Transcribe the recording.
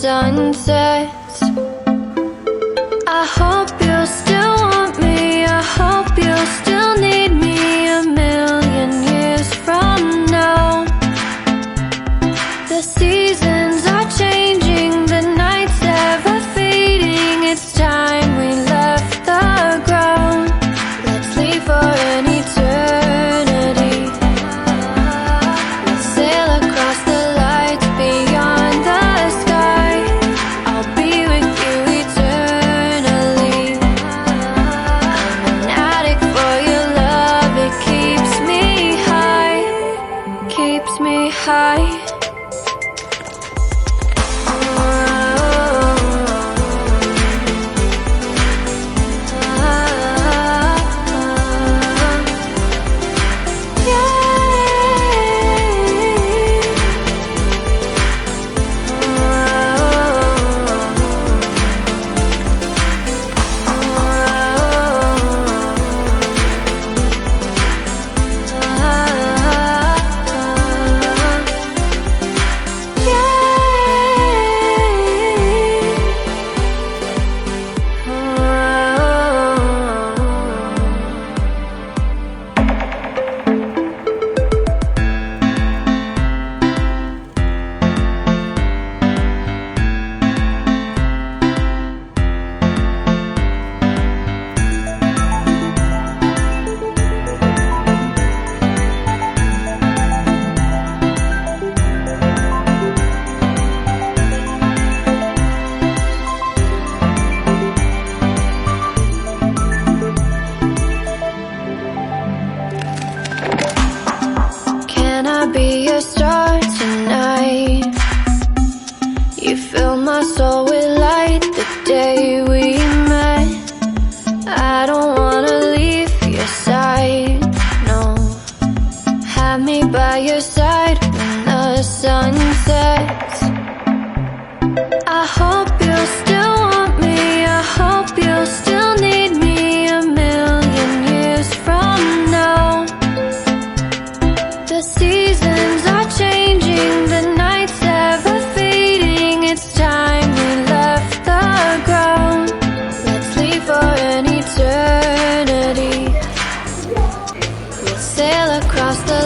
sun sets. I hope you'll still want me, I hope you'll still need me 1,000,000 years from now. The seasons are changing, the nights ever fading. It's time we left the ground. Let's leave for an eternity. Let's sail across the lights beyond the sky. I'll be with you eternally. I'm an addict for your love, it keeps me high, keeps me high. Can I be your star tonight? You fill my soul with light the day we met. I don't wanna leave your side, no. Have me by your side when the sun sets. I hope you'll still want me, I hope you'll still need me 1,000,000 years from now. The seasons are changing, the nights ever fading. It's time we left the ground. Let's leave for an eternity. We'll sail across the